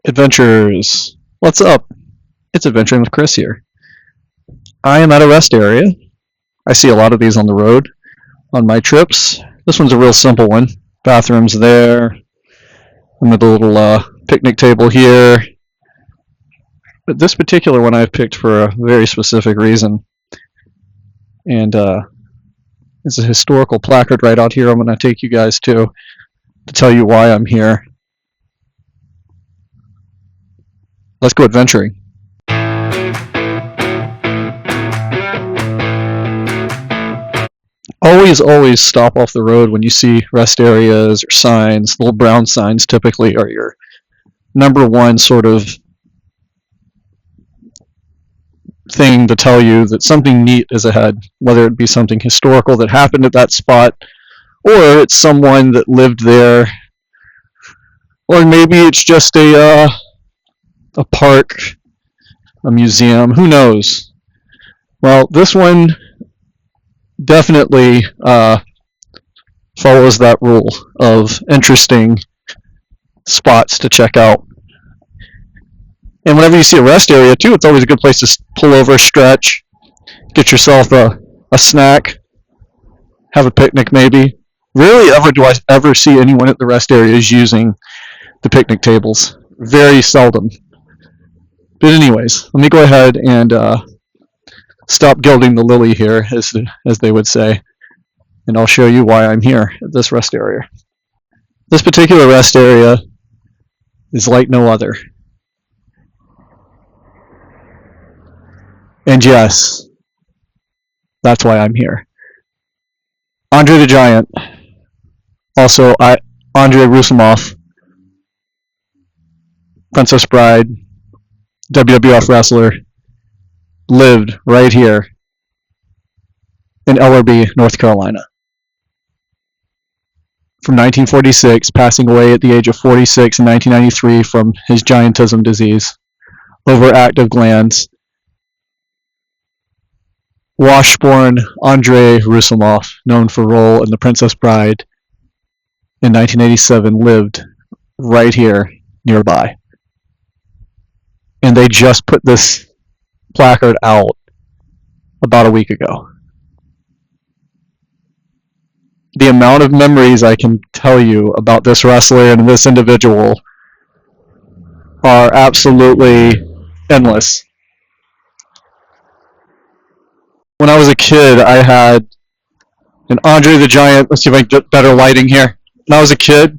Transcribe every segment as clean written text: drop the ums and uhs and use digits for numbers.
Adventures. What's up? It's Adventuring with Chris here. I am at a rest area. I see a lot of these on the road on my trips. This one's a real simple one. Bathrooms there. And with a little picnic table here. But this particular one I've picked for a very specific reason. And there's a historical placard right out here I'm going to take you guys to tell you why I'm here. Let's go adventuring. Always stop off the road when you see rest areas or signs. Little brown signs typically are your number one sort of thing to tell you that something neat is ahead, whether it be something historical that happened at that spot, or it's someone that lived there, or maybe it's just a park, a museum, who knows. Well, this one definitely follows that rule of interesting spots to check out. And whenever you see a rest area too, it's always a good place to pull over, stretch, get yourself a snack, have a picnic maybe. Rarely ever do I ever see anyone at the rest areas using the picnic tables. Very seldom. But anyways, let me go ahead and stop gilding the lily here, as they would say, and I'll show you why I'm here at this rest area. This particular rest area is like no other. And yes, that's why I'm here. Andre the Giant, also Andrei Rusumov, Princess Bride, WWF wrestler, lived right here in Ellerbe, North Carolina. From 1946, passing away at the age of 46 in 1993 from his giantism disease, overactive glands. Washburn Andrei Rusumov, known for role in The Princess Bride in 1987, lived right here nearby. And they just put this placard out about a week ago. The amount of memories I can tell you about this wrestler and this individual are absolutely endless. When I was a kid, I had an Andre the Giant. Let's see if I can get better lighting here. When I was a kid,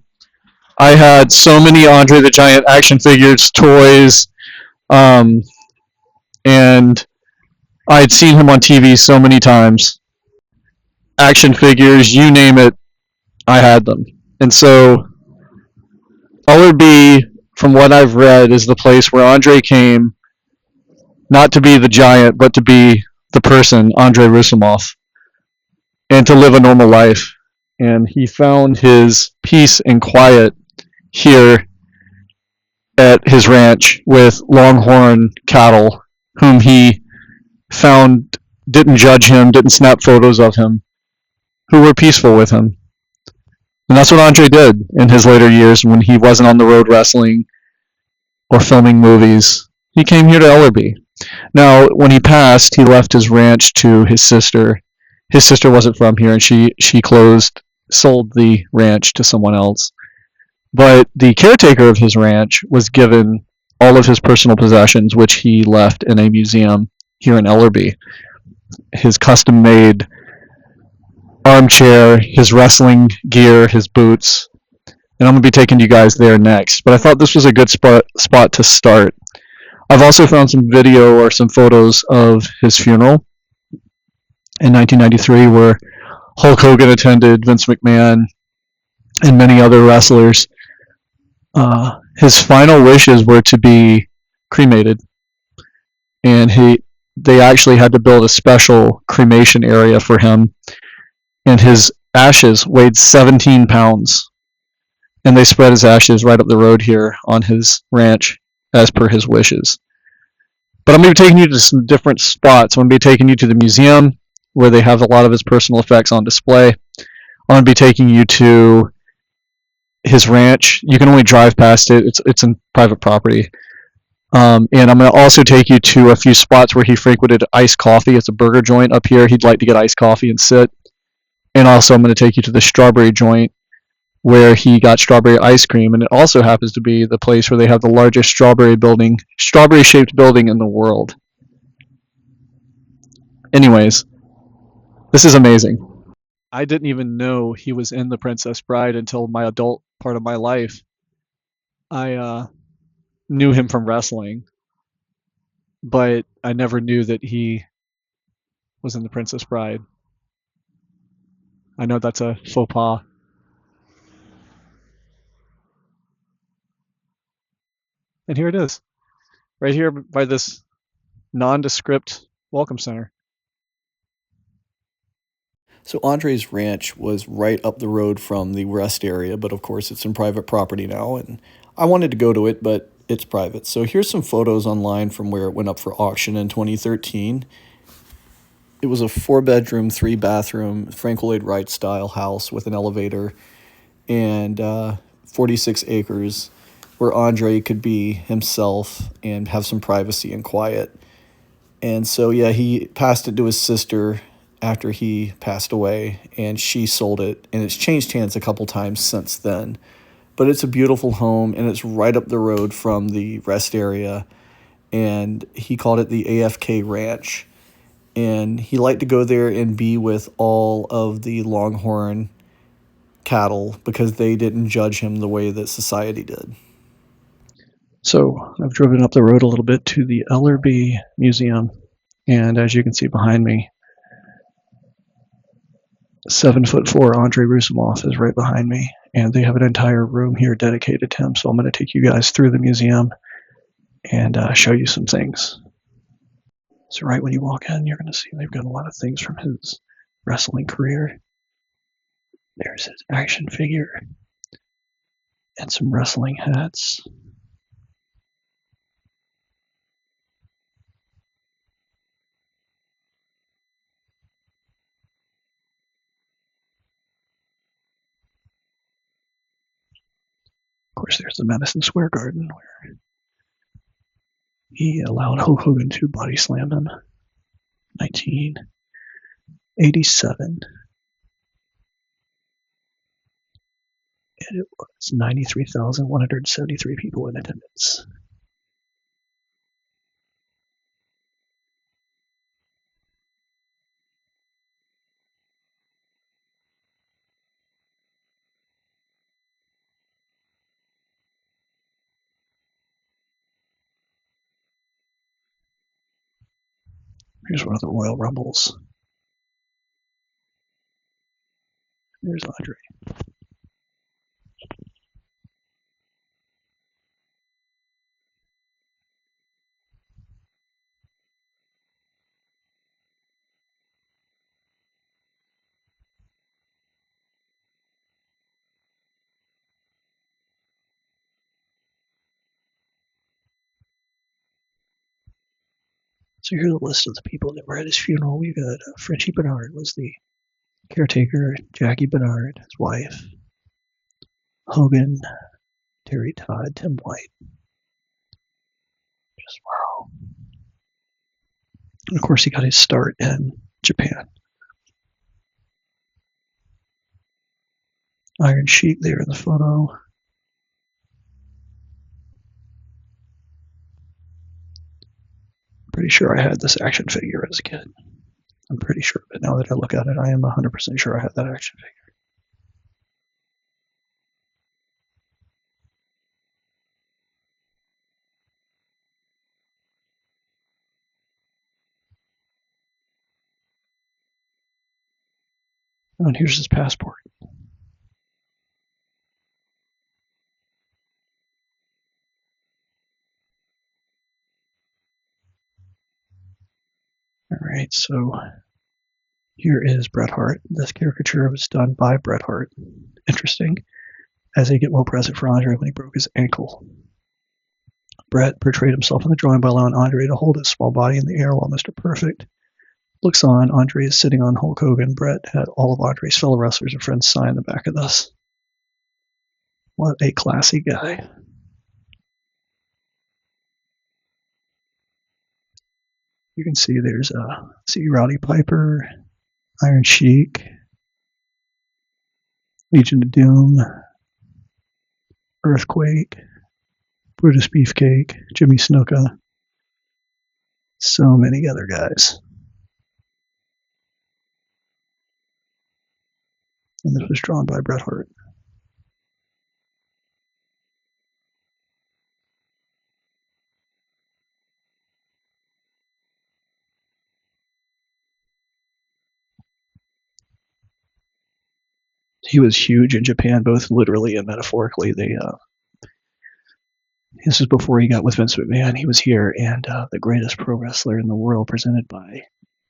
I had so many Andre the Giant action figures, toys, and I had seen him on TV so many times. Action figures, you name it, I had them. And so, Ellerbe, from what I've read, is the place where Andre came, not to be the giant, but to be the person, Andrei Rusumov, and to live a normal life. And he found his peace and quiet here at his ranch with longhorn cattle, whom he found didn't judge him, didn't snap photos of him, who were peaceful with him. And that's what Andre did in his later years when he wasn't on the road wrestling or filming movies. He came here to Ellerbe. Now, when he passed, he left his ranch to his sister. His sister wasn't from here, and she sold the ranch to someone else. But the caretaker of his ranch was given all of his personal possessions, which he left in a museum here in Ellerbe. His custom-made armchair, his wrestling gear, his boots. And I'm going to be taking you guys there next. But I thought this was a good spot to start. I've also found some video or some photos of his funeral in 1993 where Hulk Hogan attended, Vince McMahon, and many other wrestlers. His final wishes were to be cremated, and they actually had to build a special cremation area for him, and his ashes weighed 17 pounds, and they spread his ashes right up the road here on his ranch as per his wishes. But I'm going to be taking you to some different spots. I'm going to be taking you to the museum where they have a lot of his personal effects on display. I'm going to be taking you to his ranch. You can only drive past it. It's in private property. And I'm going to also take you to a few spots where he frequented iced coffee. It's a burger joint up here. He'd like to get iced coffee and sit. And also, I'm going to take you to the strawberry joint where he got strawberry ice cream. And it also happens to be the place where they have the largest strawberry shaped building in the world. Anyways, this is amazing. I didn't even know he was in The Princess Bride until my adult part of my life. I knew him from wrestling, but I never knew that he was in The Princess Bride. I know that's a faux pas. And here it is, right here by this nondescript welcome center. So Andre's ranch was right up the road from the rest area, but of course it's in private property now, and I wanted to go to it, but it's private. So here's some photos online from where it went up for auction in 2013. It was a 4-bedroom, 3-bathroom, Frank Lloyd Wright style house with an elevator and 46 acres where Andre could be himself and have some privacy and quiet. And so, yeah, he passed it to his sister after he passed away, and she sold it, and it's changed hands a couple times since then. But it's a beautiful home, and it's right up the road from the rest area, and he called it the AFJ Ranch. And he liked to go there and be with all of the Longhorn cattle because they didn't judge him the way that society did. So I've driven up the road a little bit to the Ellerbe Museum, and as you can see behind me, 7'4" Andre Rusimov is right behind me, and they have an entire room here dedicated to him. So I'm going to take you guys through the museum and show you some things. So right when you walk in, you're going to see they've got a lot of things from his wrestling career. There's his action figure and some wrestling hats. Of course, there's the Madison Square Garden where he allowed Hulk Hogan to body slam him. 1987. And it was 93,173 people in attendance. Here's one of the Royal Rumbles. There's Andre. So here's a list of the people that were at his funeral. We've got Frenchie Bernard was the caretaker, Jackie Bernard, his wife, Hogan, Terry Todd, Tim White. Just wow. And of course, he got his start in Japan. Iron Sheik there in the photo. Pretty sure I had this action figure as a kid. I'm pretty sure, but now that I look at it, I am 100% sure I had that action figure. Oh, and here's his passport. All right, so here is Bret Hart. This caricature was done by Bret Hart. Interesting, as a get well present for Andre when he broke his ankle. Bret portrayed himself in the drawing by allowing Andre to hold his small body in the air while Mr. Perfect looks on. Andre is sitting on Hulk Hogan. Bret had all of Andre's fellow wrestlers and friends sign the back of this. What a classy guy. You can see there's Rowdy Piper, Iron Sheik, Legion of Doom, Earthquake, Brutus Beefcake, Jimmy Snuka, so many other guys. And this was drawn by Bret Hart. He was huge in Japan, both literally and metaphorically. This is before he got with Vince McMahon. He was here, and the greatest pro wrestler in the world, presented by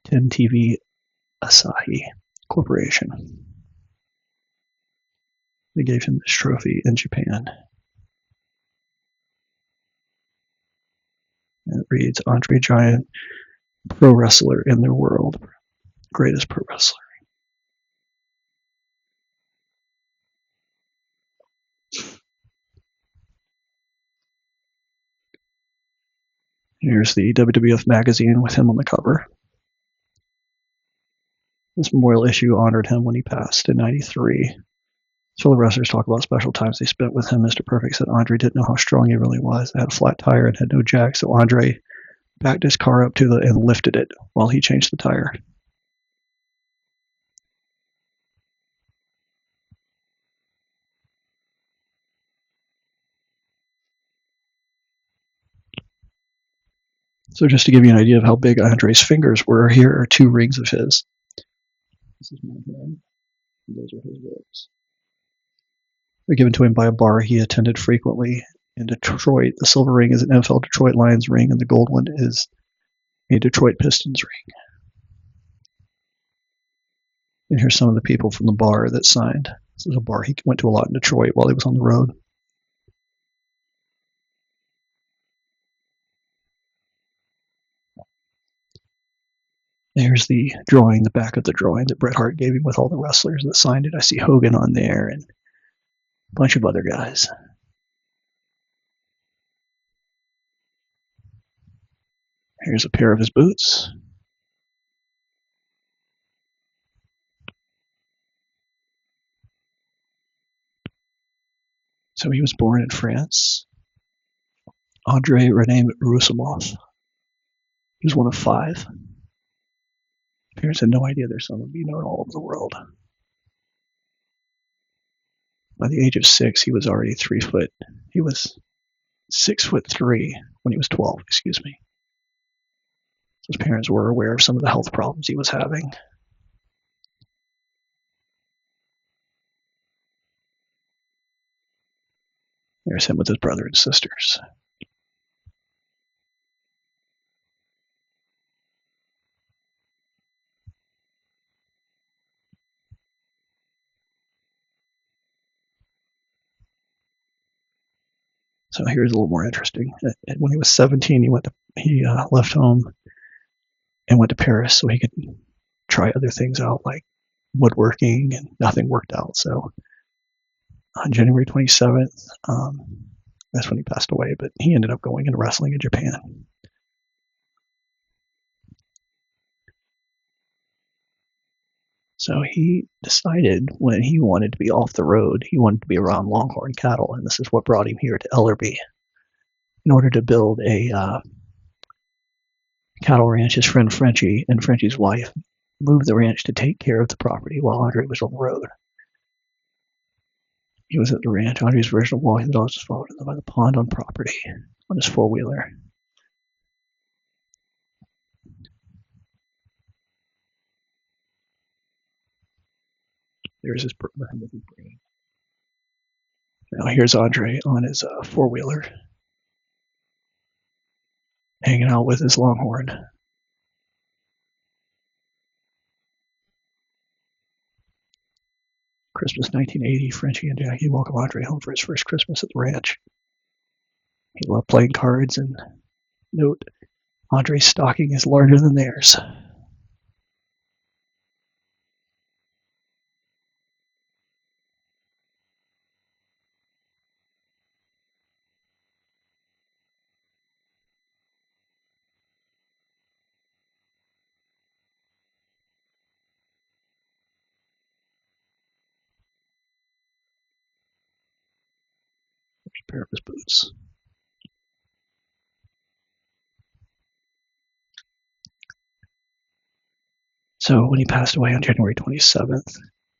10 TV Asahi Corporation. They gave him this trophy in Japan. And it reads, Andre Giant, pro wrestler in the world, greatest pro wrestler. Here's the WWF magazine with him on the cover. This memorial issue honored him when he passed in '93. So the wrestlers talk about special times they spent with him. Mr. Perfect said Andre didn't know how strong he really was. It had a flat tire and had no jack, so Andre backed his car up and lifted it while he changed the tire. So just to give you an idea of how big Andre's fingers were, here are 2 rings of his. This is my hand, and those are his ribs. They're given to him by a bar he attended frequently in Detroit. The silver ring is an NFL Detroit Lions ring, and the gold one is a Detroit Pistons ring. And here's some of the people from the bar that signed. This is a bar he went to a lot in Detroit while he was on the road. There's the drawing, the back of the drawing that Bret Hart gave him with all the wrestlers that signed it. I see Hogan on there and a bunch of other guys. Here's a pair of his boots. So he was born in France. Andre Rene Roussimoff. He was one of 5. Parents had no idea their son would be known all over the world. By the age of 6, he was already 3 foot. He was 6'3" when he was 12, excuse me. His parents were aware of some of the health problems he was having. There's him with his brother and sisters. So here's a little more interesting. When he was 17, he left home and went to Paris so he could try other things out, like woodworking, and nothing worked out. So on January 27th, that's when he passed away, but he ended up going into wrestling in Japan. So he decided when he wanted to be off the road, he wanted to be around longhorn cattle, and this is what brought him here to Ellerbe in order to build a cattle ranch. His friend Frenchie and Frenchie's wife moved the ranch to take care of the property while Andre was on the road. He was at the ranch. Andre's version of walking the dogs was followed by the pond on property on his 4-wheeler. There's his brain. Now here's Andre on his 4-wheeler, hanging out with his longhorn. Christmas 1980, Frenchie and Jackie welcome Andre home for his first Christmas at the ranch. He loved playing cards, and note, Andre's stocking is larger than theirs. a pair of his boots. So when he passed away on January 27th,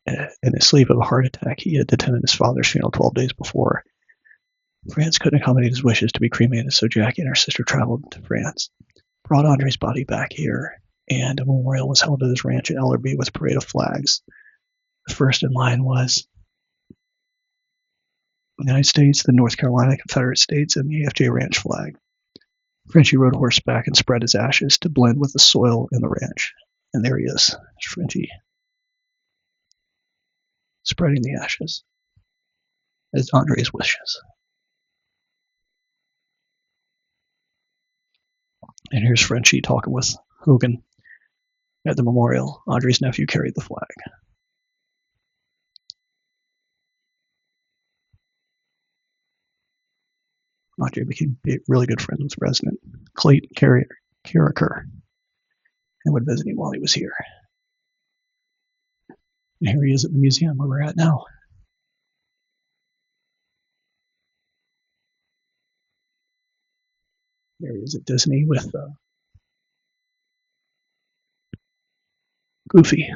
in his sleep of a heart attack, he had attended his father's funeral 12 days before. France couldn't accommodate his wishes to be cremated, so Jackie and her sister traveled to France, brought Andre's body back here, and a memorial was held at his ranch in Ellerbe with a parade of flags. The first in line was the United States, the North Carolina Confederate States, and the AFJ Ranch flag. Frenchie rode horseback and spread his ashes to blend with the soil in the ranch. And there he is, Frenchie, spreading the ashes as Andre's wishes. And here's Frenchie talking with Hogan at the memorial. Andre's nephew carried the flag. Andre became really good friends with resident Clayton Carricker and would visit him while he was here. And here he is at the museum where we're at now. There he is at Disney with Goofy.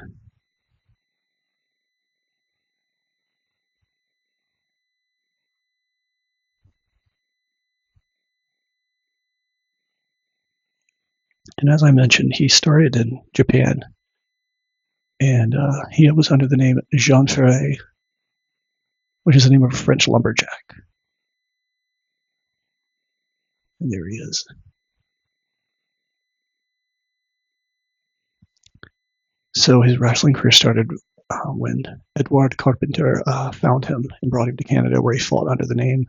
And as I mentioned, he started in Japan, and he was under the name Jean Ferret, which is the name of a French lumberjack. And there he is. So his wrestling career started when Edouard Carpenter found him and brought him to Canada, where he fought under the name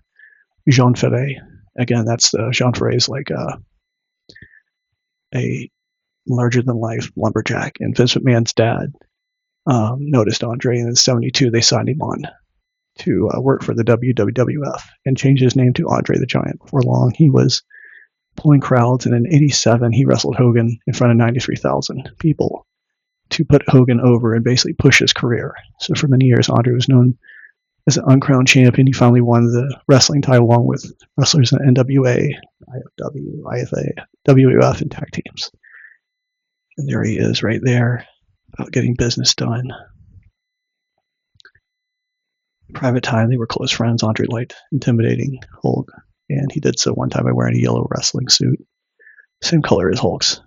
Jean Ferret. Again, that's Jean Ferret is like a larger-than-life lumberjack. And Vince McMahon's dad noticed Andre, and in '72 they signed him on to work for the WWF and changed his name to Andre the Giant. Before long, he was pulling crowds, and in '87 he wrestled Hogan in front of 93,000 people to put Hogan over and basically push his career. So for many years, Andre was known as an uncrowned champion. He finally won the wrestling title along with wrestlers in NWA, IFW, IFA, WWF, and tag teams. And there he is right there about getting business done. Private time, they were close friends. Andre liked intimidating Hulk, and he did so one time by wearing a yellow wrestling suit, same color as Hulk's.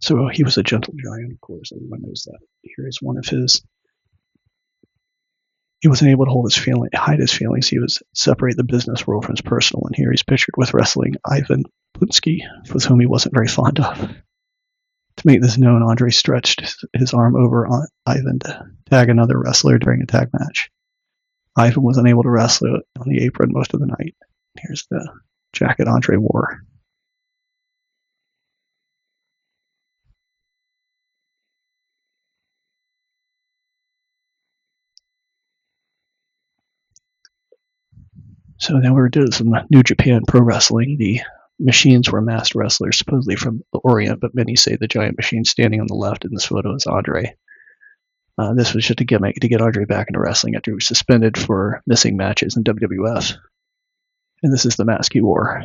So he was a gentle giant, of course. Everyone knows that. Here is one of his. He wasn't able to hide his feelings. He was separate the business world from his personal. And here he's pictured with wrestling Ivan Putski, with whom he wasn't very fond of. To make this known, Andre stretched his arm over on Ivan to tag another wrestler during a tag match. Ivan was unable to wrestle on the apron most of the night. Here's the jacket Andre wore. So now we're doing some New Japan Pro Wrestling. The machines were masked wrestlers, supposedly from the Orient, but many say the giant machine standing on the left in this photo is Andre. This was just a gimmick to get Andre back into wrestling after he was suspended for missing matches in WWF. And this is the mask he wore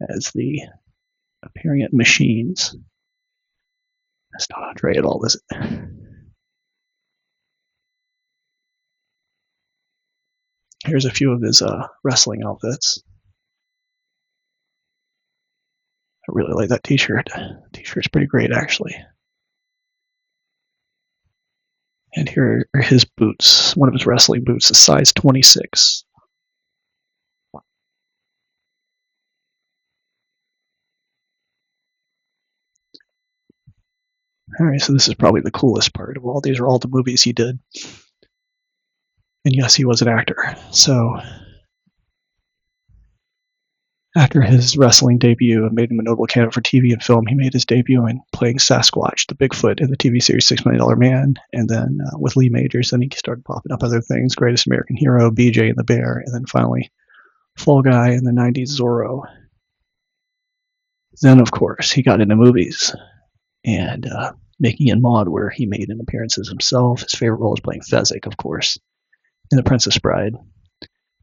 as the appearing at machines. That's not Andre at all, is it? Here's a few of his wrestling outfits. I really like that t-shirt. T-shirt's pretty great, actually. And here are his boots. One of his wrestling boots, a size 26. Alright, so this is probably the coolest part of all. These are all the movies he did. And yes, he was an actor. So after his wrestling debut and made him a notable candidate for TV and film, he made his debut in playing Sasquatch, the Bigfoot, in the TV series $6 Million Man, and then with Lee Majors. Then he started popping up other things, Greatest American Hero, BJ and the Bear, and then finally Fall Guy in the '90s Zorro. Then, of course, he got into movies, and Mickey and Maude, where he made an appearance as himself. His favorite role was playing Fezzik, of course, in The Princess Bride.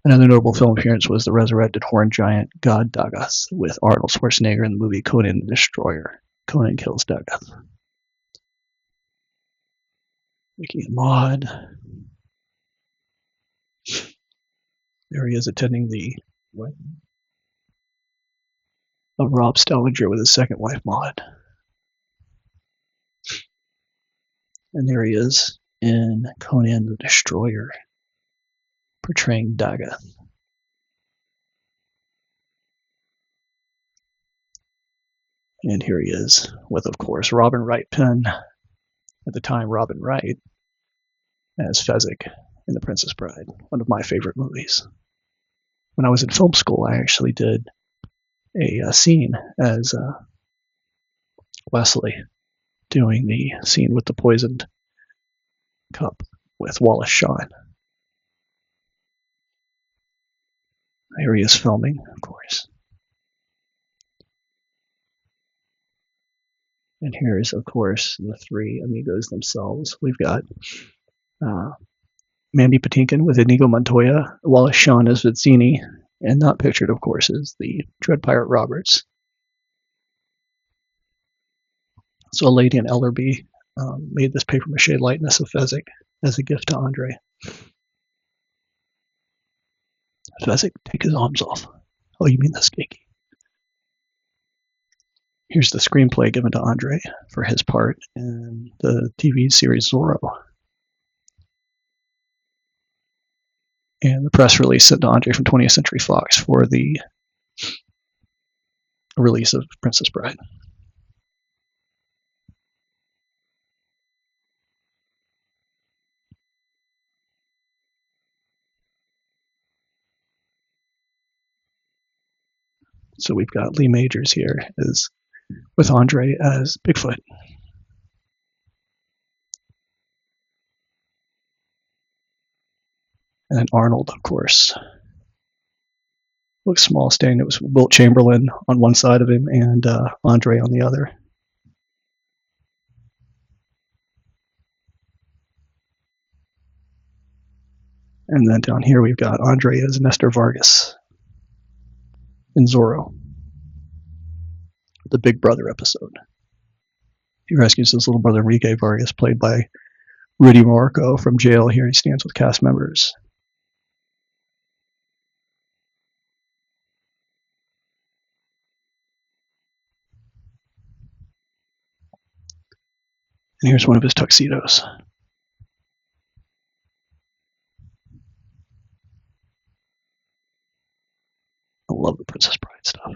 Another notable film appearance was the resurrected horned giant god Dagoth with Arnold Schwarzenegger in the movie Conan the Destroyer. Conan kills Dagoth. Mickey and Maude. There he is attending the wedding of Rob Stellinger with his second wife, Maude. And there he is in Conan the Destroyer, portraying Dagoth. And here he is with, of course, Robin Wright Penn, at the time Robin Wright, as Fezzik in The Princess Bride, one of my favorite movies. When I was in film school, I actually did a scene as Wesley, doing the scene with the poisoned cup with Wallace Shawn. Here he is filming, of course. And here's, of course, the three amigos themselves. We've got Mandy Patinkin with Inigo Montoya, Wallace Shawn as Vizzini, and not pictured, of course, is the Dread Pirate Roberts. So a lady in Ellerbe made this papier-mâché likeness of Fezzik as a gift to Andre. Fezzik, take his arms off. Oh, you mean the skanky? Here's the screenplay given to Andre for his part in the TV series Zorro. And the press release sent to Andre from 20th Century Fox for the release of Princess Bride. So we've got Lee Majors here is with Andre as Bigfoot. And then Arnold, of course, looks small, standing. It was Wilt Chamberlain on one side of him and Andre on the other. And then down here we've got Andre as Nestor Vargas in Zorro, the Big Brother episode. He rescues his little brother Enrique Vargas, played by Rudy Marco from jail. Here he stands with cast members. And here's one of his tuxedos. I love the Princess Bride stuff.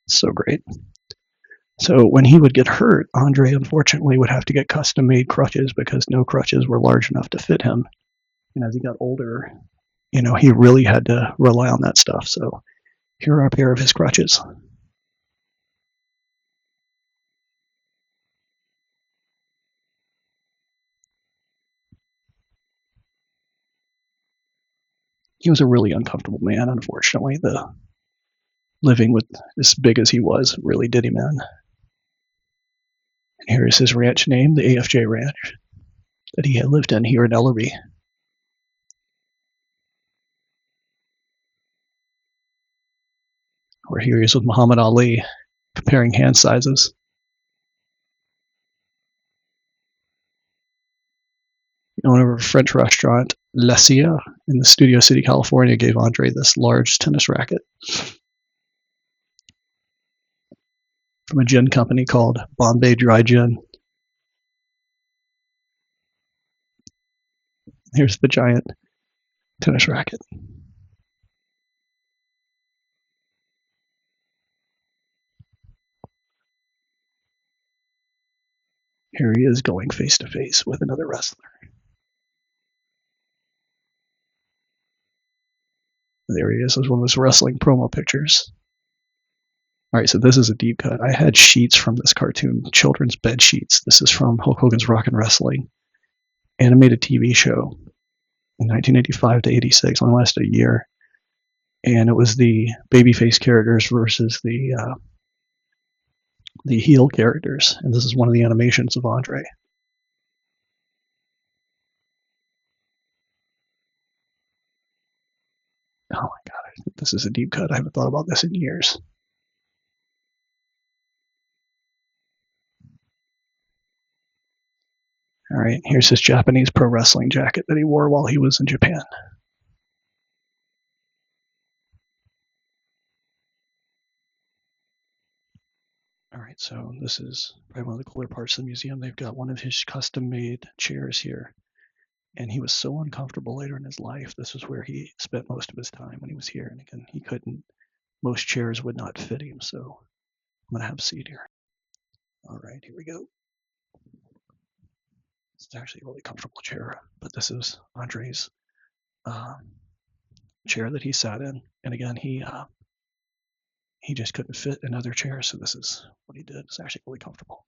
It's so great. So when he would get hurt, Andre unfortunately would have to get custom-made crutches because no crutches were large enough to fit him. And as he got older, he really had to rely on that stuff. So here are a pair of his crutches. He was a really uncomfortable man, unfortunately. The living with as big as he was really did him in. And here is his ranch name, the AFJ Ranch, that he had lived in here in Ellerbe. Or here he is with Muhammad Ali, comparing hand sizes. The owner of a French restaurant, La Silla, in the Studio City, California, gave Andre this large tennis racket from a gin company called Bombay Dry Gin. Here's the giant tennis racket. Here he is going face to face with another wrestler. There he is. This was one of his wrestling promo pictures. All right, so this is a deep cut. I had sheets from this cartoon, children's bed sheets. This is from Hulk Hogan's Rock and Wrestling animated TV show in 1985 to 86. Only lasted a year. and it was the babyface characters versus the heel characters, and this is one of the animations of Andre. Oh my god, this is a deep cut. I haven't thought about this in years. All right, here's his Japanese pro wrestling jacket that he wore while he was in Japan. All right, so this is probably one of the cooler parts of the museum. They've got one of his custom-made chairs here, and he was so uncomfortable later in his life. This was where he spent most of his time when he was here, and again, he couldn't. Most chairs would not fit him, so I'm gonna have a seat here. All right, here we go. It's actually a really comfortable chair, but this is Andre's chair that he sat in, and again, he just couldn't fit another chair, so this is what he did. It's actually really comfortable.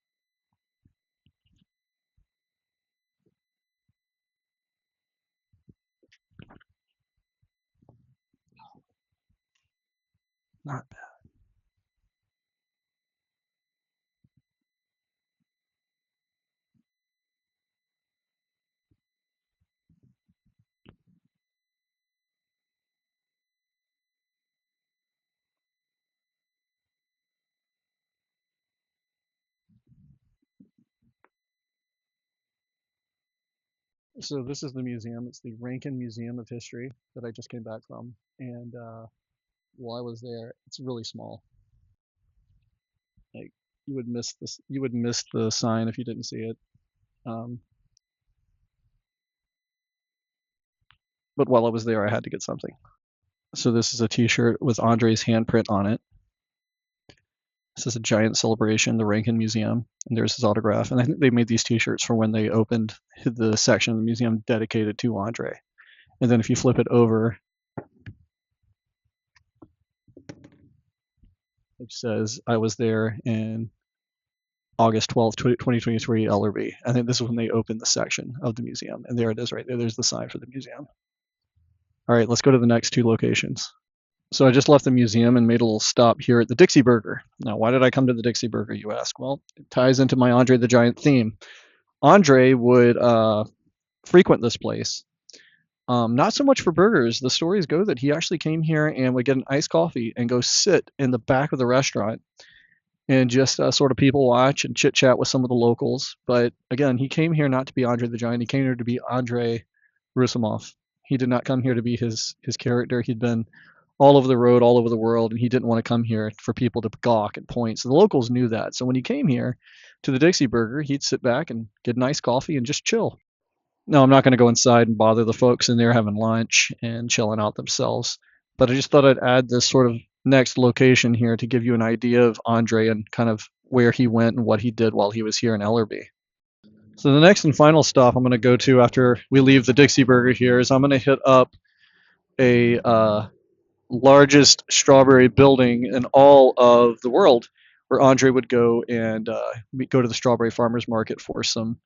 Not bad. So this is the museum. It's the Rankin Museum of History that I just came back from, and while I was there, it's really small. Like you would miss this, you would miss the sign if you didn't see it. Um, but while I was there, I had to get something. So this is a T-shirt with Andre's handprint on it. This is a giant celebration, the Rankin Museum, and there's his autograph. And I think they made these T-shirts for when they opened the section of the museum dedicated to Andre. And then if you flip it over, it says, I was there in August 12th, 2023, Ellerbe. I think this is when they opened the section of the museum. And there it is right there. There's the sign for the museum. All right, let's go to the next two locations. So I just left the museum and made a little stop here at the Dixie Burger. Now, why did I come to the Dixie Burger, you ask? Well, it ties into my Andre the Giant theme. Andre would frequent this place. Not so much for burgers. The stories go that he actually came here and would get an iced coffee and go sit in the back of the restaurant and just sort of people watch and chit chat with some of the locals. But again, he came here not to be Andre the Giant. He came here to be Andre Rusumov. He did not come here to be his character. He'd been all over the road, all over the world, and he didn't want to come here for people to gawk and point. So the locals knew that. So when he came here to the Dixie Burger, he'd sit back and get a nice coffee and just chill. No, I'm not going to go inside and bother the folks in there having lunch and chilling out themselves. But I just thought I'd add this sort of next location here to give you an idea of Andre and kind of where he went and what he did while he was here in Ellerbe. So the next and final stop I'm going to go to after we leave the Dixie Burger here is I'm going to hit up a largest strawberry building in all of the world, where Andre would go and go to the strawberry farmers market for some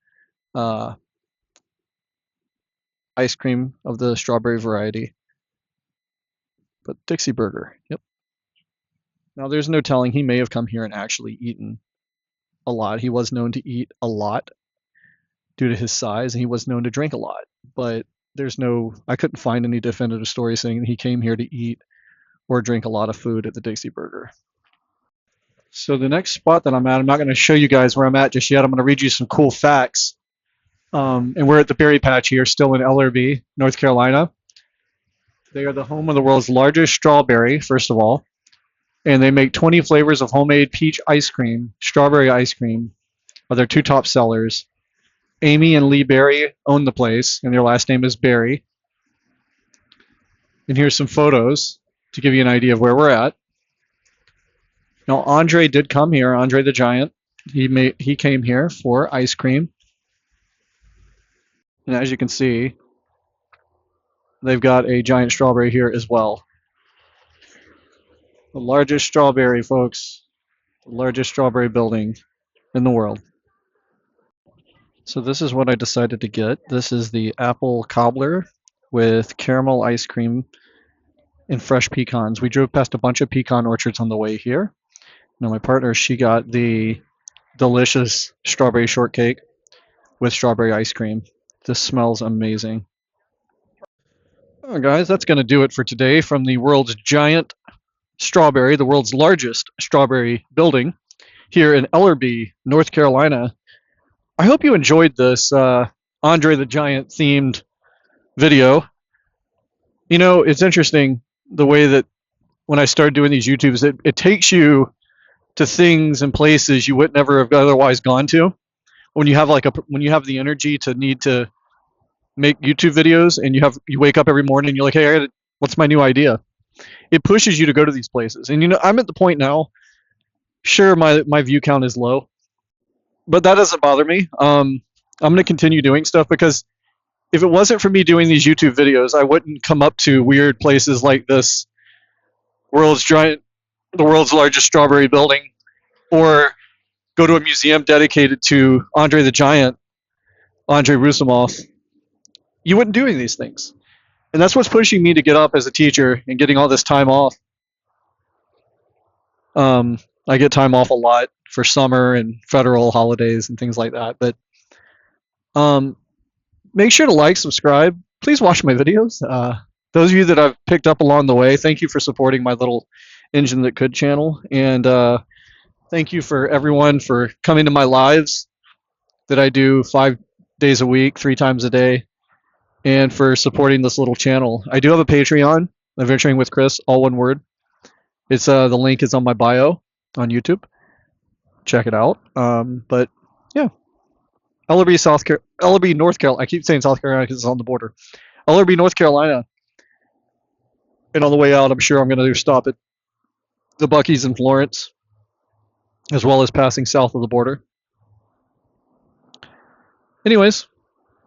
ice cream of the strawberry variety. But Dixie Burger, yep. Now there's no telling, he may have come here and actually eaten a lot. He was known to eat a lot due to his size, and he was known to drink a lot. But I couldn't find any definitive story saying that he came here to eat or drink a lot of food at the Dixie Burger. So the next spot that I'm at, I'm not going to show you guys where I'm at just yet. I'm going to read you some cool facts. And we're at the Berry Patch here, still in Ellerbe, North Carolina. They are the home of the world's largest strawberry, first of all. And they make 20 flavors of homemade peach ice cream. Strawberry ice cream are their two top sellers. Amy and Lee Berry own the place, and their last name is Berry. And here's some photos to give you an idea of where we're at. Now, Andre did come here, Andre the Giant. He came here for ice cream. And as you can see, they've got a giant strawberry here as well. The largest strawberry, folks. The largest strawberry building in the world. So this is what I decided to get. This is the apple cobbler with caramel ice cream and fresh pecans. We drove past a bunch of pecan orchards on the way here. Now my partner, she got the delicious strawberry shortcake with strawberry ice cream. This smells amazing. Oh, guys, that's going to do it for today from the world's giant strawberry, the world's largest strawberry building here in Ellerbe, North Carolina. I hope you enjoyed this Andre the Giant themed video. You know, it's interesting the way that when I started doing these YouTubes, it takes you to things and places you would never have otherwise gone to. When you have when you have the energy to need to make YouTube videos, and you wake up every morning and you're like, hey, what's my new idea? It pushes you to go to these places. And you know, I'm at the point now. Sure, my view count is low, but that doesn't bother me. I'm going to continue doing stuff because if it wasn't for me doing these YouTube videos, I wouldn't come up to weird places like this the world's largest strawberry building, or go to a museum dedicated to Andre the Giant, Andre Rusumov. You wouldn't do any of these things. And that's what's pushing me to get up as a teacher and getting all this time off. I get time off a lot for summer and federal holidays and things like that. But make sure to like, subscribe. Please watch my videos. Those of you that I've picked up along the way, thank you for supporting my little Engine That Could channel. And thank you for everyone for coming to my lives that I do 5 days a week, 3 times a day, and for supporting this little channel. I do have a Patreon, Adventuring with Chris, all one word. It's the link is on my bio on YouTube. Check it out. But yeah, Ellerbe, North Carolina. I keep saying South Carolina because it's on the border. Ellerbe, North Carolina. And on the way out, I'm sure I'm going to stop at the Buc-ee's in Florence, as well as passing south of the border. Anyways,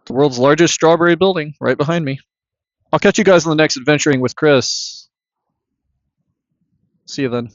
the world's largest strawberry building right behind me. I'll catch you guys on the next Adventuring with Chris. See you then.